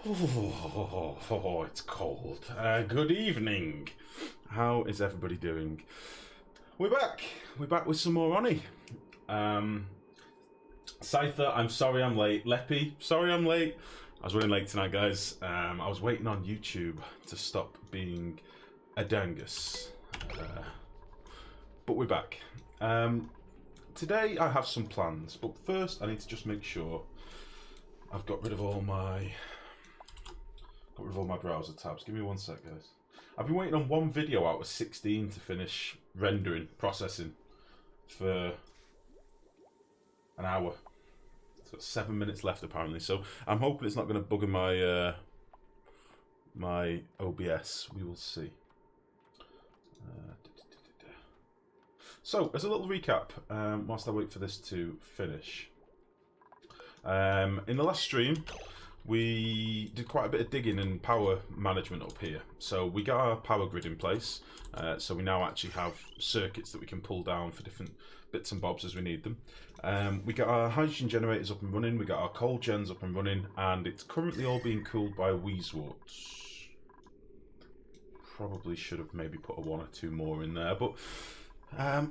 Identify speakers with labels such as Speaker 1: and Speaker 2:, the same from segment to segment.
Speaker 1: Oh, it's cold. Good evening. How is everybody doing? We're back. We're back with some more Oni. Scyther, I'm sorry I'm late. Leppy, sorry I'm late. I was running late tonight, guys. I was waiting on YouTube to stop being a dangus. But we're back. Today I have some plans, but first I need to just make sure I've got rid of all my browser tabs. Give me one sec, guys. I've been waiting on one video out of 16 to finish rendering, processing for an hour. So it's 7 minutes left apparently. So I'm hoping it's not going to bugger my my OBS. We will see. So as a little recap, whilst I wait for this to finish. In the last stream, we did quite a bit of digging and power management up here. So we got our power grid in place. So we now actually have circuits that we can pull down for different bits and bobs as we need them. We got our hydrogen generators up and running. We got our coal gens up and running. And it's currently all being cooled by Weezeworts. Probably should have maybe put a one or two more in there. But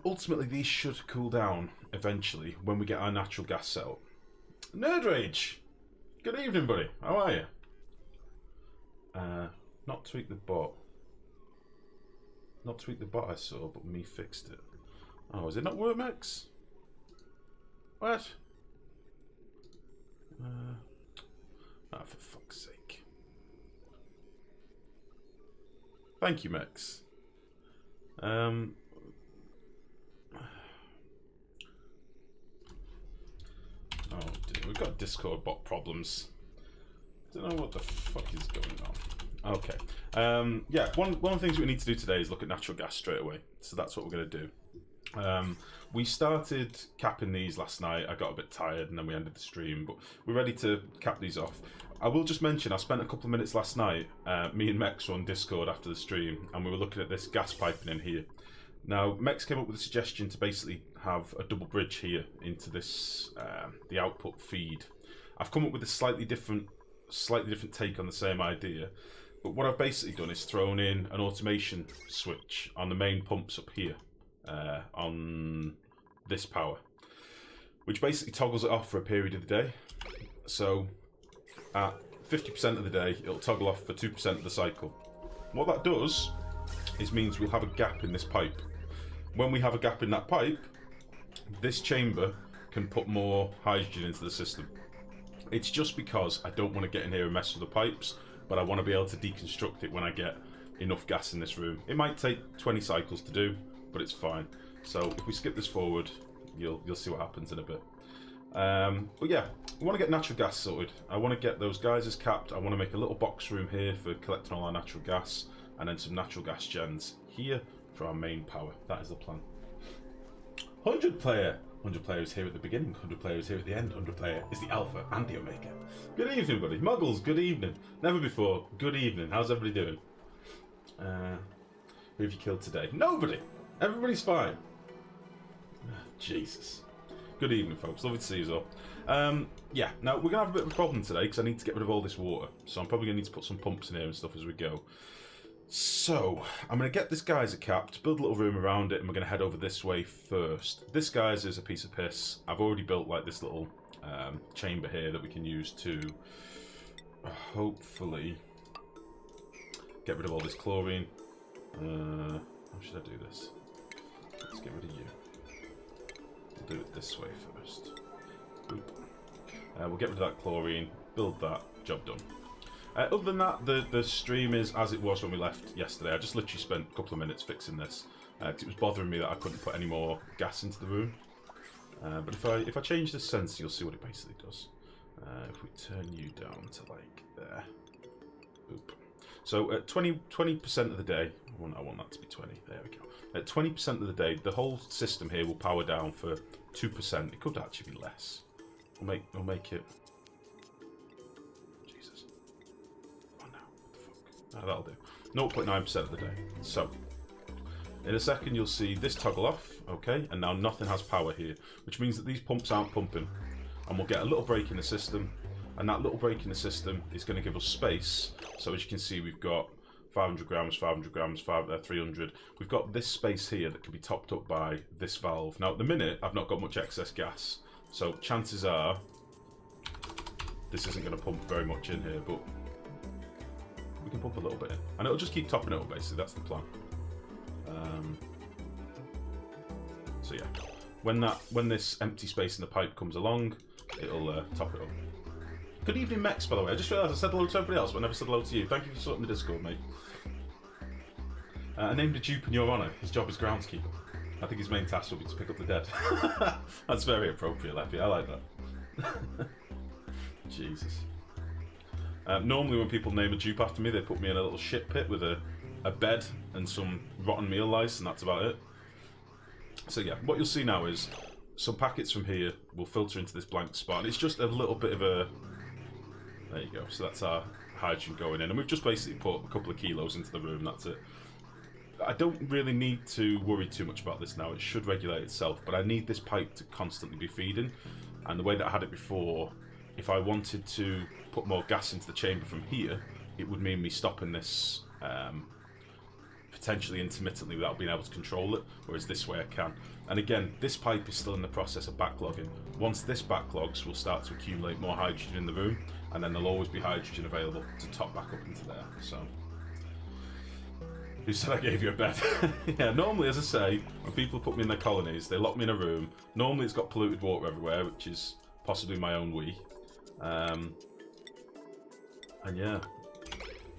Speaker 1: ultimately these should cool down eventually when we get our natural gas set up. Nerd Rage! Good evening, buddy. How are you? Not tweak the bot. Not tweak the bot I saw, but me fixed it. Oh, is it not Wormex? What? For fuck's sake. Thank you, Mex. Oh dear, we've got Discord bot problems. Don't know what the fuck is going on. Okay. Yeah, one of the things we need to do today is look at natural gas straight away. So that's what we're going to do. We started capping these last night. I got a bit tired and then we ended the stream, but we're ready to cap these off. I will just mention, I spent a couple of minutes last night, me and Mex were on Discord after the stream, and we were looking at this gas piping in here. Now, Mex came up with a suggestion to basically have a double bridge here into this, the output feed. I've come up with a slightly different take on the same idea, but what I've basically done is thrown in an automation switch on the main pumps up here, on this power, which basically toggles it off for a period of the day. So, at 50% of the day, it'll toggle off for 2% of the cycle. What that does is means we'll have a gap in this pipe. When we have a gap in that pipe, this chamber can put more hydrogen into the system. It's just because I don't want to get in here and mess with the pipes, but I want to be able to deconstruct it when I get enough gas in this room. It might take 20 cycles to do, but it's fine. So if we skip this forward, you'll see what happens in a bit. But yeah, we want to get natural gas sorted. I want to get those geysers capped. I want to make a little box room here for collecting all our natural gas, and then some natural gas gens here for our main power. That is the plan. 100 player. 100 players here at the beginning, 100 players here at the end. 100 player is the alpha and the omega. Good evening, buddy. Muggles, good evening. Never before, good evening. How's everybody doing? Who have you killed today? Nobody. Everybody's fine. Jesus. Good evening, folks. Lovely to see you all. Yeah, now we're going to have a bit of a problem today because I need to get rid of all this water. So I'm probably going to need to put some pumps in here and stuff as we go. So, I'm going to get this geyser capped, build a little room around it, and we're going to head over this way first. This geyser is a piece of piss. I've already built like this little chamber here that we can use to hopefully get rid of all this chlorine. How should I do this? Let's get rid of you. We'll do it this way first. Boop. We'll get rid of that chlorine, build that, job done. Other than that, the stream is as it was when we left yesterday. I just literally spent a couple of minutes fixing this. It was bothering me that I couldn't put any more gas into the room. But if I change the sensor, you'll see what it basically does. If we turn you down to like there. Boop. So at 20% of the day, I want that to be 20. There we go. At 20% of the day, the whole system here will power down for 2%. It could actually be less. We'll make it. Jesus. Oh no! What the fuck? That'll do. 0.9% of the day. So in a second, you'll see this toggle off. Okay, and now nothing has power here, which means that these pumps aren't pumping, and we'll get a little break in the system. And that little break in the system is going to give us space. So as you can see, we've got 500 grams, 500 grams, 300. We've got this space here that can be topped up by this valve. Now at the minute, I've not got much excess gas. So chances are, this isn't going to pump very much in here, but we can pump a little bit in. And it'll just keep topping it up, basically. That's the plan. So yeah, when this empty space in the pipe comes along, it'll top it up. Good evening, Mex, by the way. I just realised I said hello to everybody else, but I never said hello to you. Thank you for sorting the Discord, mate. I named a dupe in your honour. His job is groundskeeper. I think his main task will be to pick up the dead. That's very appropriate, Leffy. I like that. Jesus. Normally when people name a dupe after me, they put me in a little shit pit with a bed and some rotten meal lice, and that's about it. So yeah, what you'll see now is some packets from here will filter into this blank spot. And it's just a little bit of a... There you go. So that's our hydrogen going in. And we've just basically put a couple of kilos into the room, that's it. I don't really need to worry too much about this now. It should regulate itself, but I need this pipe to constantly be feeding. And the way that I had it before, if I wanted to put more gas into the chamber from here, it would mean me stopping this potentially intermittently without being able to control it, whereas this way I can. And again, this pipe is still in the process of backlogging. Once this backlogs, we'll start to accumulate more hydrogen in the room, and then there'll always be hydrogen available to top back up into there. So, who said I gave you a bed? Yeah, normally, as I say, when people put me in their colonies, they lock me in a room. Normally it's got polluted water everywhere, which is possibly my own wee. And yeah,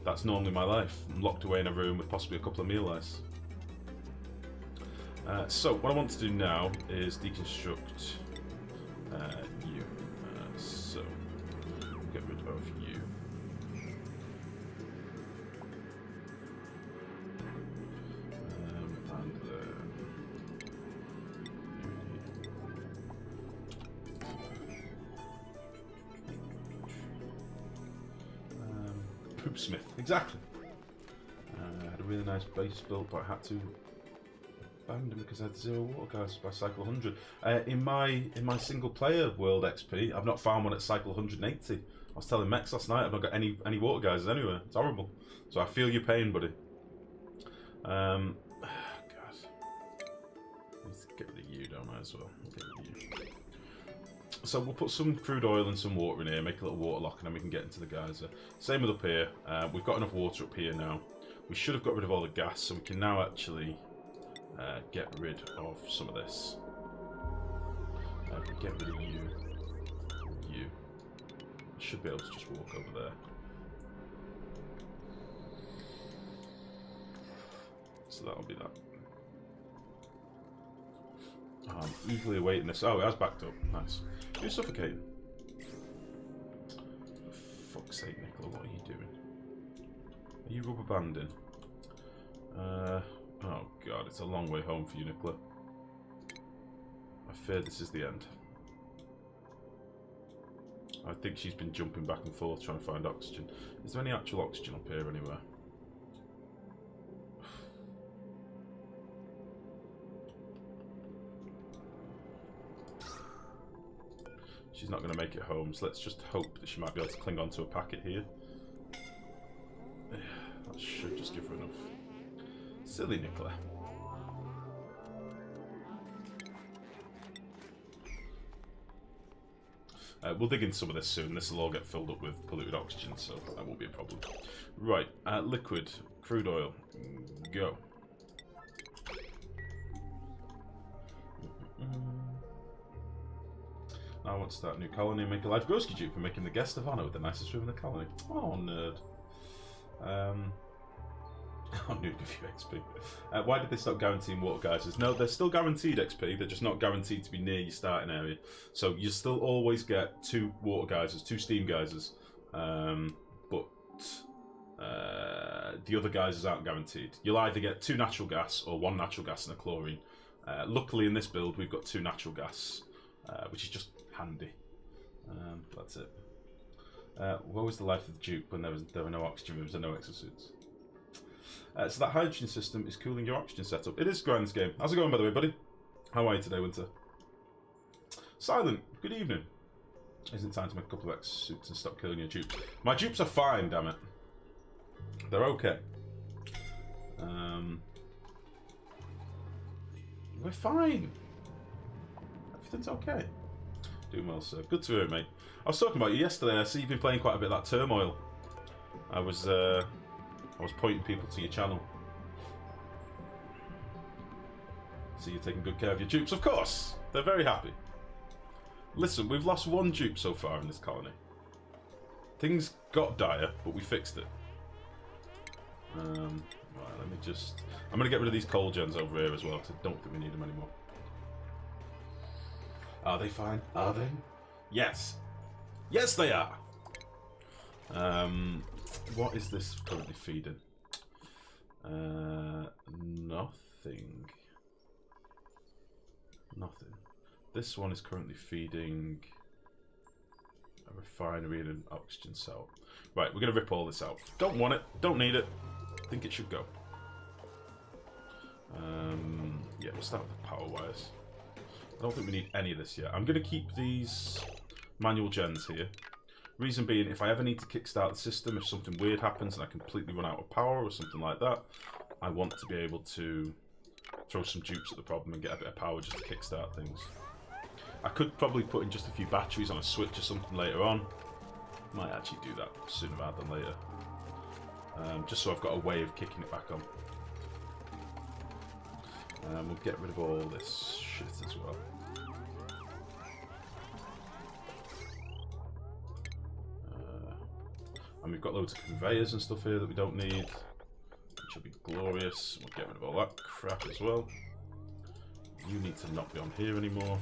Speaker 1: that's normally my life. I'm locked away in a room with possibly a couple of meal lice. So what I want to do now is deconstruct you. So get rid of you. And Poopsmith, exactly. I had a really nice base built, but I had to abandon because I had 0 water guys by cycle 100. In my single player world XP, I've not found one at cycle 180. I was telling Mex last night I've not got any water guys anywhere. It's horrible. So I feel your pain, buddy. God, let's get rid of you, don't I, as well? Get rid of you. So we'll put some crude oil and some water in here, make a little water lock, and then we can get into the geyser. Same with up here. We've got enough water up here now. We should have got rid of all the gas, so we can now actually get rid of some of this. Get rid of you. You. I should be able to just walk over there. So that'll be that. Oh, I'm eagerly awaiting this. Oh, it has backed up. Nice. You're suffocating. For fuck's sake, Nicola, what are you doing? Are you rubber banding? Oh god, it's a long way home for you, Nicola. I fear this is the end. I think she's been jumping back and forth trying to find oxygen. Is there any actual oxygen up here anywhere? She's not going to make it home, so let's just hope that she might be able to cling onto a packet here. That should just give her enough. Silly Nicola. We'll dig into some of this soon. This will all get filled up with polluted oxygen, so that won't be a problem. Right, liquid, crude oil, go. I want to start a new colony and make a Lifegrow dupe for making the guest of honour with the nicest room in the colony. Oh, nerd. Oh, noob, give you XP. Why did they stop guaranteeing water geysers? No, they're still guaranteed XP. They're just not guaranteed to be near your starting area. So you still always get 2 water geysers, 2 steam geysers, but the other geysers aren't guaranteed. You'll either get 2 natural gas or 1 natural gas and a chlorine. Luckily, in this build, we've got 2 natural gas, which is just handy. That's it. What was the life of the Duke when there were no oxygen rooms and no exosuits? So that hydrogen system is cooling your oxygen setup. It is growing this game. How's it going, by the way, buddy? How are you today, Winter? Silent, good evening. Isn't it time to make a couple of X suits and stop killing your dupes? My dupes are fine, damn it. They're okay. We're fine. Everything's okay. Doing well, sir. Good to hear it, mate. I was talking about you yesterday. I see you've been playing quite a bit of that Turmoil. I was pointing people to your channel. See you're taking good care of your dupes. Of course! They're very happy. Listen, we've lost one dupe so far in this colony. Things got dire, but we fixed it. Right, let me just... I'm going to get rid of these coal gens over here as well, because I don't think we need them anymore. Are they fine? Are they? Yes! Yes, they are! What is this currently feeding? Nothing. Nothing. This one is currently feeding a refinery and an oxygen cell. Right, we're going to rip all this out. Don't want it. Don't need it. Think it should go. Yeah, we'll start with the power wires. I don't think we need any of this yet. I'm going to keep these manual gens here. Reason being, if I ever need to kickstart the system, if something weird happens and I completely run out of power or something like that, I want to be able to throw some dupes at the problem and get a bit of power just to kickstart things. I could probably put in just a few batteries on a switch or something later on. Might actually do that sooner rather than later. Just so I've got a way of kicking it back on. We'll get rid of all this shit as well. And we've got loads of conveyors and stuff here that we don't need, which will be glorious. We'll get rid of all that crap as well. You need to not be on here anymore.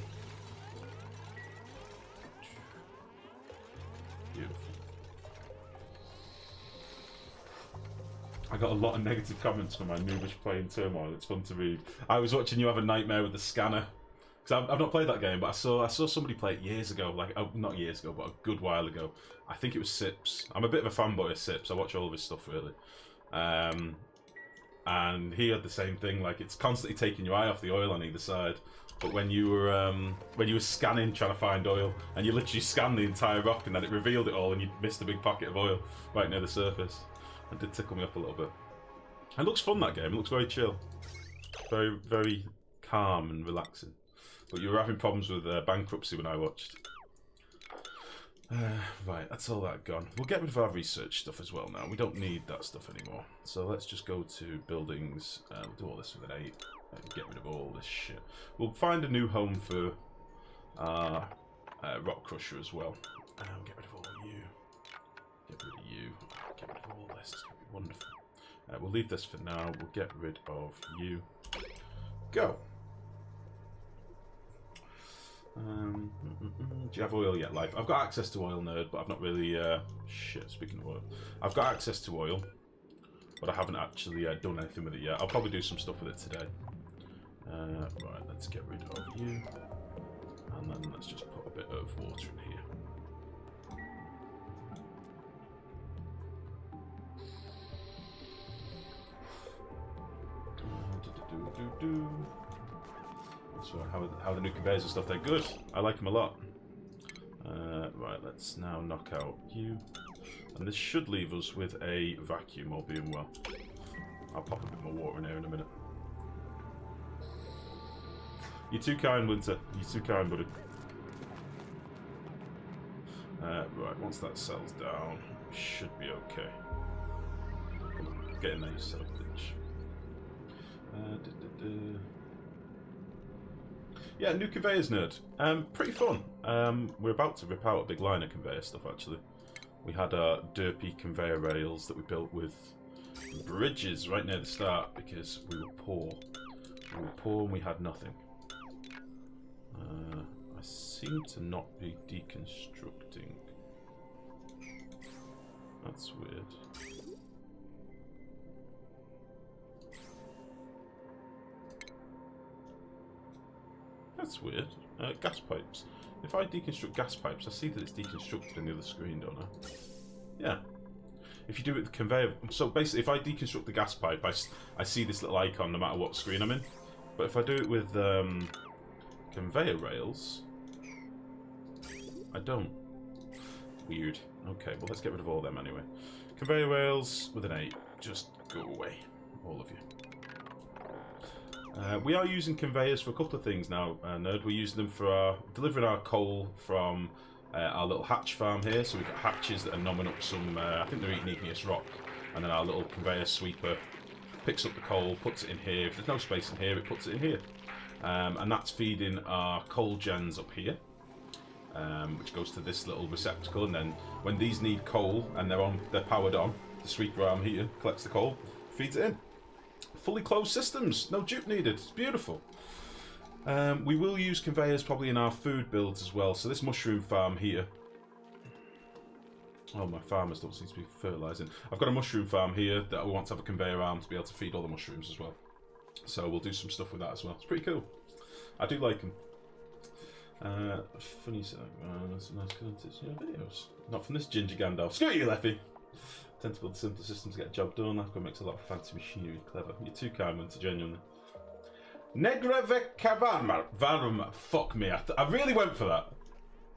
Speaker 1: Beautiful. I got a lot of negative comments from my noobish playing Turmoil. It's fun to read. I was watching you have a nightmare with the scanner. Because I've not played that game, but I saw somebody play it years ago. Like, oh, not years ago, but a good while ago. I think it was Sips. I'm a bit of a fanboy of Sips. I watch all of his stuff, really. And he had the same thing. Like, it's constantly taking your eye off the oil on either side. But when you were scanning, trying to find oil, and you literally scanned the entire rock, and then it revealed it all, and you missed a big pocket of oil right near the surface. It did tickle me up a little bit. It looks fun, that game. It looks very chill. Very, very calm and relaxing. But you were having problems with bankruptcy when I watched. Right, that's all that gone. We'll get rid of our research stuff as well now. We don't need that stuff anymore. So let's just go to buildings. We'll do all this with an 8. And get rid of all this shit. We'll find a new home for our rock crusher as well. Get rid of all you. Get rid of you. Get rid of all this. It's going to be wonderful. We'll leave this for now. We'll get rid of you. Go. Do you have oil yet, Life? I've got access to oil, nerd, but I've not really... shit, speaking of oil. I've got access to oil, but I haven't actually done anything with it yet. I'll probably do some stuff with it today. Right, let's get rid of you. And then let's just put a bit of water in here. So how the new conveyors and stuff, they're good. I like them a lot. Right, let's now knock out you. And this should leave us with a vacuum, all being well. I'll pop a bit more water in here in a minute. You're too kind, Winter. You're too kind, buddy. Right, once that settles down, we should be okay. Get in there, you son of a bitch. Yeah, new conveyors, nerd. Pretty fun. We're about to rip out a big line of conveyor stuff, actually. We had derpy conveyor rails that we built with bridges right near the start because we were poor. We were poor and we had nothing. I seem to not be deconstructing. That's weird. That's weird. Gas pipes. If I deconstruct gas pipes, I see that it's deconstructed in the other screen, don't I? Yeah. If you do it with the conveyor... So basically, if I deconstruct the gas pipe, I see this little icon no matter what screen I'm in. But if I do it with conveyor rails, I don't. weird. Okay, well let's get rid of all them anyway. Conveyor rails with an 8. Just go away, all of you. We are using conveyors for a couple of things now, Nerd. We're using them for delivering our coal from our little hatch farm here. So we've got hatches that are nomming up some, I think they're eating igneous rock. And then our little conveyor sweeper picks up the coal, puts it in here. If there's no space in here, it puts it in here. And that's feeding our coal gens up here. Which goes to this little receptacle, and then when these need coal and they're powered on, the sweeper arm here collects the coal, feeds it in. Fully closed systems, no dupe needed. It's beautiful. We will use conveyors probably in our food builds as well. So this mushroom farm here. Oh, my farmers don't seem to be fertilising. I've got a mushroom farm here that I want to have a conveyor arm to be able to feed all the mushrooms as well. So we'll do some stuff with that as well. It's pretty cool. I do like them. Funny that's some nice content videos. Not from this ginger Gandalf. Screw you, Leffy! Tend to build simple systems to get a job done. Lifegrow makes a lot of fancy machinery clever. You're too kind, Winter, genuinely. Negrevekavarma. Fuck me. I really went for that.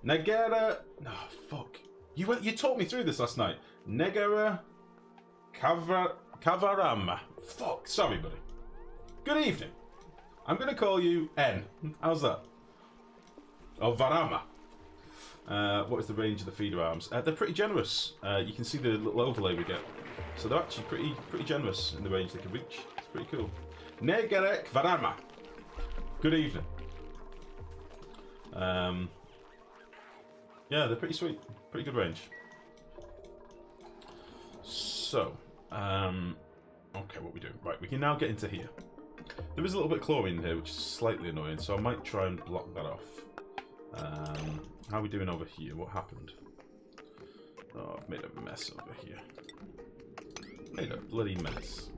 Speaker 1: Negera. No, fuck. You taught me through this last night. Negera Kavarama. Fuck. Sorry, buddy. Good evening. I'm going to call you N. How's that? Oh, Varama. What is the range of the feeder arms? They're pretty generous. You can see the little overlay we get. So they're actually pretty generous in the range they can reach. It's pretty cool. Negerek Varama. Good evening. Yeah, they're pretty sweet. Pretty good range. So, okay, what we doing? Right, we can now get into here. There is a little bit of chlorine in here, which is slightly annoying, so I might try and block that off. How are we doing over here? What happened? Oh, I've made a mess over here. Made a bloody mess.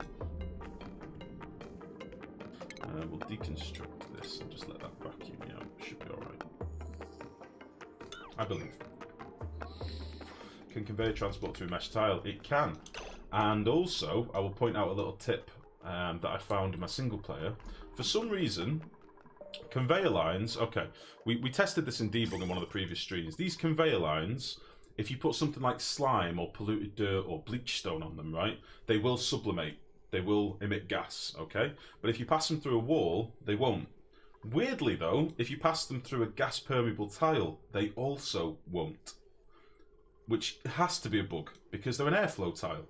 Speaker 1: We'll deconstruct this and just let that vacuum out. Should be alright. I believe. Can conveyor transport through mesh tile? It can. And also, I will point out a little tip that I found in my single player. For some reason, conveyor lines, okay, we tested this in debug in one of the previous streams. These conveyor lines, if you put something like slime or polluted dirt or bleach stone on them, right, they will sublimate. They will emit gas, okay? But if you pass them through a wall, they won't. Weirdly though, if you pass them through a gas permeable tile, they also won't. Which has to be a bug, because they're an airflow tile.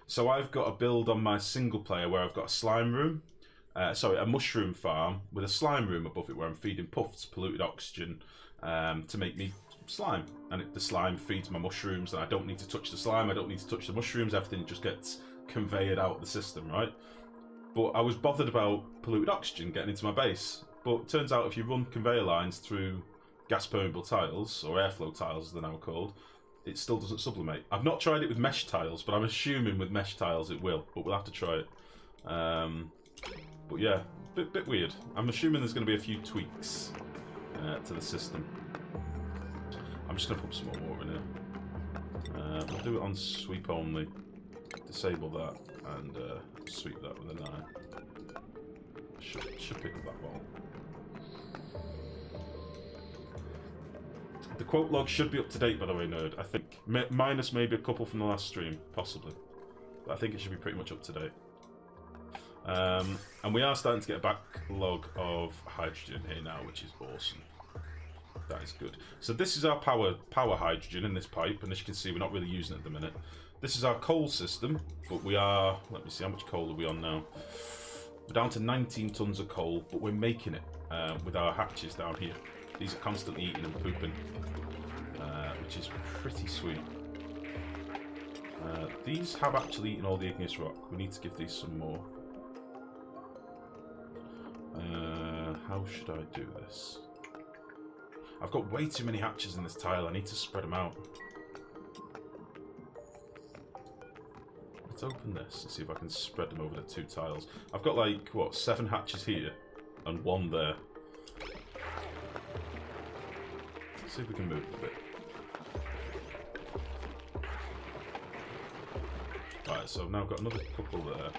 Speaker 1: So I've got a build on my single player where I've got a slime room, a mushroom farm with a slime room above it where I'm feeding puffs, polluted oxygen, to make me slime. And the slime feeds my mushrooms, and I don't need to touch the slime, I don't need to touch the mushrooms, everything just gets conveyed out of the system, right? But I was bothered about polluted oxygen getting into my base. But it turns out if you run conveyor lines through gas permeable tiles, or airflow tiles as they're now called, it still doesn't sublimate. I've not tried it with mesh tiles, but I'm assuming with mesh tiles it will, but we'll have to try it. But yeah, bit weird. I'm assuming there's going to be a few tweaks to the system. I'm just going to put some more water in here. We'll do it on sweep only. Disable that and sweep that with a 9. Should pick up that ball. The quote log should be up to date, by the way, Nerd. I think minus maybe a couple from the last stream, possibly, but I think it should be pretty much up to date. And we are starting to get a backlog of hydrogen here now, which is awesome. That is good. So this is our power hydrogen in this pipe, and as you can see, we're not really using it at the minute. This is our coal system, but we are, let me see, how much coal are we on now? We're down to 19 tons of coal, but we're making it with our hatches down here. These are constantly eating and pooping, which is pretty sweet. These have actually eaten all the igneous rock. We need to give these some more. How should I do this? I've got way too many hatches in this tile. I need to spread them out. Let's open this and see if I can spread them over the 2 tiles. I've got like, what, 7 hatches here and 1 there. Let's see if we can move it a bit. Right, so I've now got another couple there.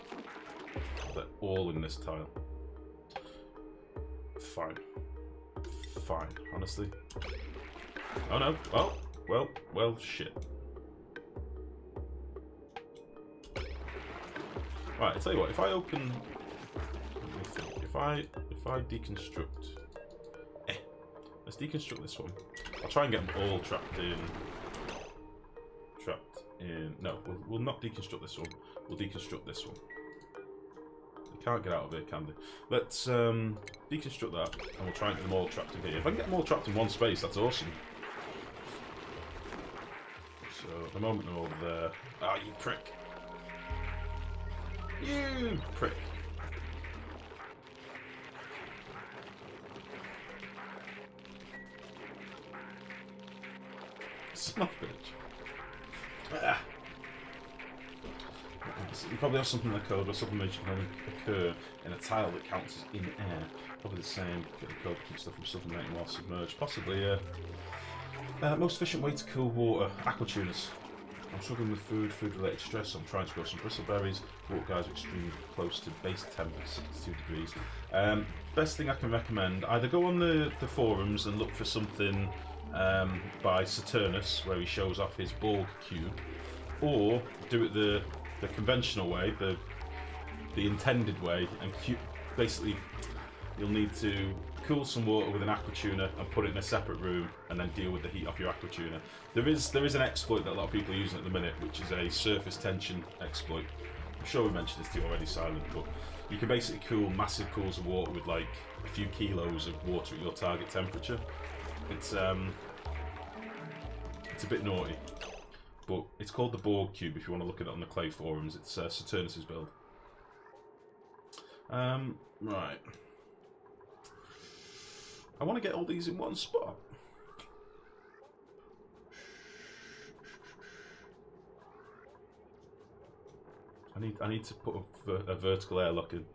Speaker 1: They're all in this tile. Fine. Fine, honestly. Oh no. Oh, Well, shit. Right, I tell you what. If I open, let me think. If I deconstruct, let's deconstruct this one. I'll try and get them all trapped in. No, we'll not deconstruct this one. We'll deconstruct this one. They can't get out of it, can they? Let's deconstruct that, and we'll try and get them all trapped in here. If I can get them all trapped in one space, that's awesome. So at the moment they're all there. Ah, you prick! You prick! Son of a bitch. Ah. You probably have something in the code where sublimation can only occur in a tile that counts as in air. Probably the same. Get the code to keep stuff from sublimating while submerged. Possibly. Most efficient way to cool water. Aquatuners. I'm struggling with food-related stress, so I'm trying to grow some bristleberries. Water guys are extremely close to base temperature, 62 degrees. Best thing I can recommend, either go on the forums and look for something by Saturnus, where he shows off his Borg cube, or do it the conventional way, the intended way, and basically you'll need to cool some water with an aquatuner and put it in a separate room, and then deal with the heat off your aquatuner. There is an exploit that a lot of people are using at the minute, which is a surface tension exploit. I'm sure we mentioned this to you already, Silent, but you can basically cool massive pools of water with like a few kilos of water at your target temperature. It's a bit naughty, but it's called the Borg cube. If you want to look at it on the Clay forums, it's Saturnus's build. Right. I want to get all these in one spot. I need to put a vertical airlock in.